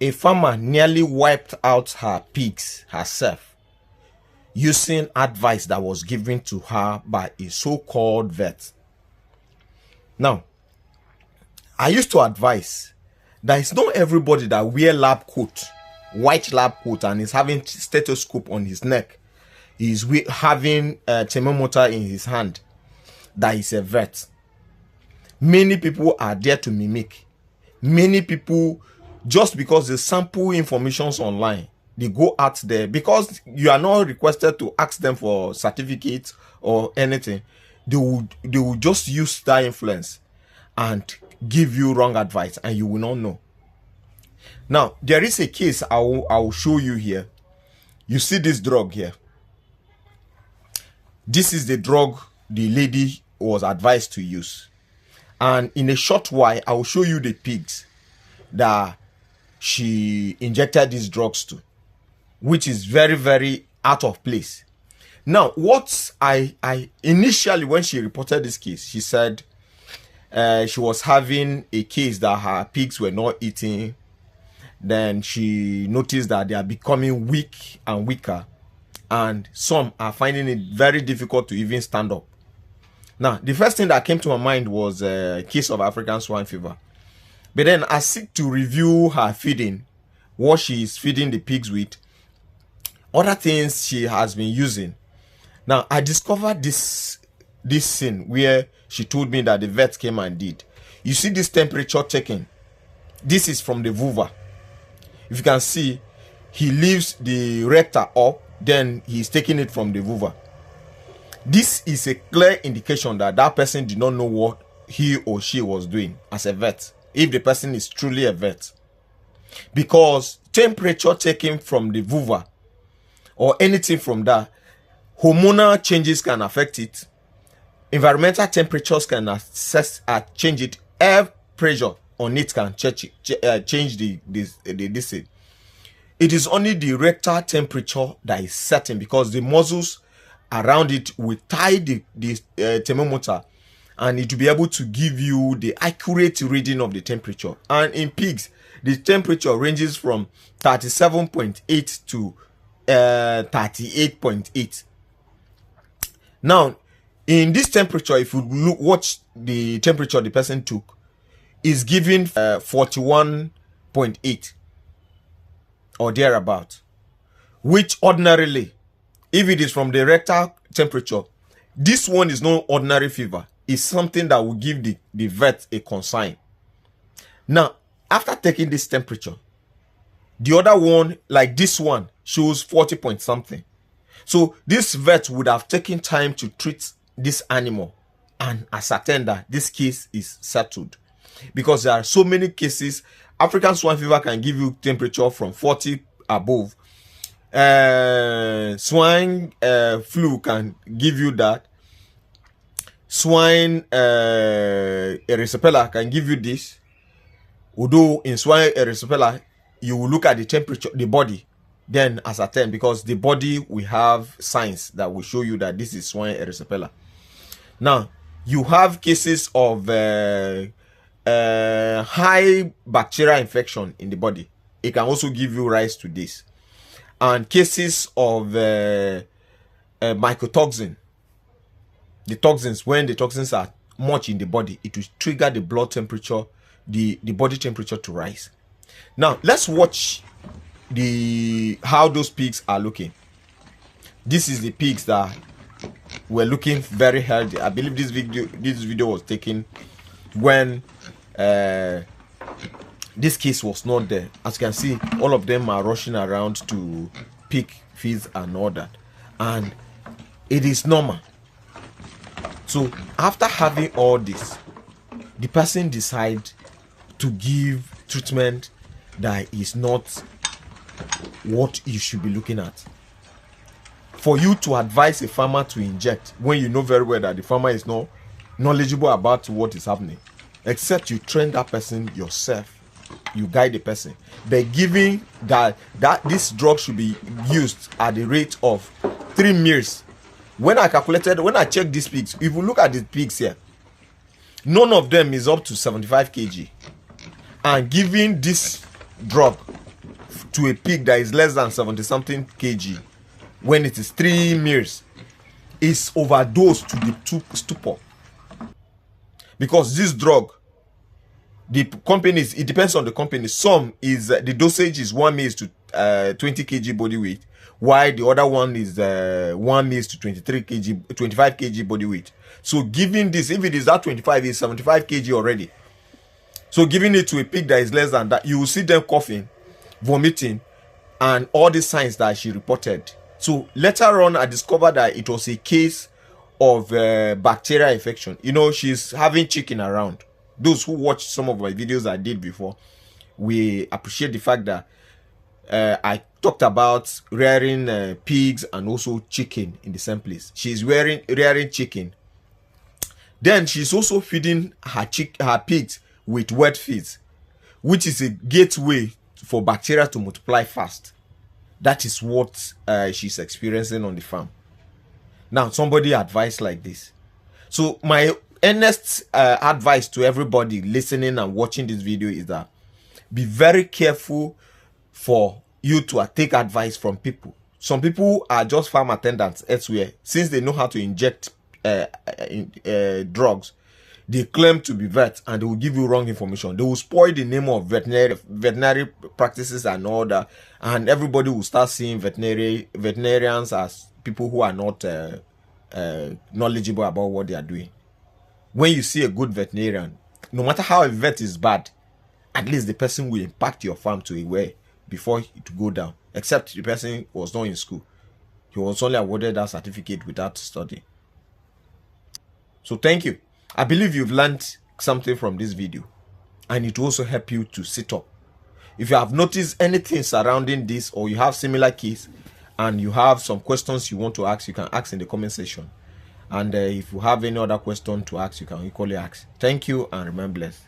A farmer nearly wiped out her pigs herself using advice that was given to her by a so-called vet. Now, I used to advise that it's not everybody that wear lab coat, white lab coat, and is having stethoscope on his neck, is having a thermometer in his hand, that is a vet. Many people are there to mimic. Many people, just because they sample informations online, they go out there because you are not requested to ask them for certificates or anything. They will just use that influence and give you wrong advice, and you will not know. Now, there is a case I will show you here. You see this drug here. This is the drug the lady was advised to use. And in a short while, I will show you the pigs that she injected these drugs to, which is very, very out of place. Now, what I initially, when she reported this case, she said she was having a case that her pigs were not eating. Then she noticed that they are becoming weak and weaker, and some are finding it very difficult to even stand up. Now, the first thing that came to my mind was a case of African swine fever. But then I seek to review her feeding, what she is feeding the pigs with, other things she has been using. Now, I discovered this scene where she told me that the vet came and did. You see this temperature taking. This is from the vulva. If you can see, he leaves the rector up, then he's taking it from the vulva. This is a clear indication that that person did not know what he or she was doing as a vet, if the person is truly a vet. Because temperature taken from the vulva or anything from that, hormonal changes can affect it. Environmental temperatures can change it. Air pressure on it can change this. It is only the rectal temperature that is certain, because the muscles around it will tie the thermometer, and it will be able to give you the accurate reading of the temperature. And in pigs, the temperature ranges from 37.8 to 38.8. Now, in this temperature, if you watch the temperature the person took, is given 41.8 or thereabout, which ordinarily, if it is from the rectal temperature, this one is no ordinary fever. It's something that will give the vet a consign. Now, after taking this temperature, the other one, like this one, shows 40 point something. So this vet would have taken time to treat this animal and ascertain that this case is settled. Because there are so many cases. African swine fever can give you temperature from 40 above. Swine flu can give you that. Swine erysipelas can give you this. Although in swine erysipelas, you will look at the temperature, the body, then ascertain, because the body will have signs that will show you that this is swine erysipelas. Now, you have cases of high bacterial infection in the body. It can also give you rise to this. And cases of mycotoxin, the toxins, when the toxins are much in the body, it will trigger the blood temperature, the body temperature to rise. Now, let's watch how those pigs are looking. This is the pigs that were looking very healthy. I believe this video was taken when this case was not there. As you can see, all of them are rushing around to pick feeds and all that, and it is normal. So after having all this, the person decides to give treatment that is not what you should be looking at. For you to advise a farmer to inject when you know very well that the farmer is not knowledgeable about what is happening, except you train that person yourself, you guide the person. But giving that this drug should be used at the rate of 3 meals. When I checked these pigs, if you look at the pigs here, none of them is up to 75 kg. And giving this drug to a pig that is less than 70 something kg when it is 3 meals is overdosed to the stupor. Because this drug, the companies, it depends on the company. Some is the dosage is 1 meal to 20 kg body weight, while the other one is 1 meal to 23 kg, 25 kg body weight. So giving this, if it is that 25, is 75 kg already. So giving it to a pig that is less than that, you will see them coughing, vomiting, and all the signs that she reported. So later on, I discovered that it was a case of bacterial infection. You know, she's having chicken around. Those who watched some of my videos I did before, we appreciate the fact that I talked about rearing pigs and also chicken in the same place. She's rearing chicken. Then she's also feeding her pigs with wet feeds, which is a gateway for bacteria to multiply fast. That is what she's experiencing on the farm. Now, somebody advised like this. So my earnest advice to everybody listening and watching this video is that be very careful for you to take advice from people. Some people are just farm attendants elsewhere. Since they know how to inject drugs, they claim to be vets and they will give you wrong information. They will spoil the name of veterinary practices and all that, and everybody will start seeing veterinarians as people who are not knowledgeable about what they are doing. When you see a good veterinarian, no matter how a vet is bad, at least the person will impact your farm to a way before it go down. Except the person was not in school. He was only awarded that certificate without studying. So thank you. I believe you've learned something from this video, and it will also help you to sit up. If you have noticed anything surrounding this, or you have similar case and you have some questions you want to ask, you can ask in the comment section. And if you have any other question to ask, you can equally ask. Thank you and remain blessed.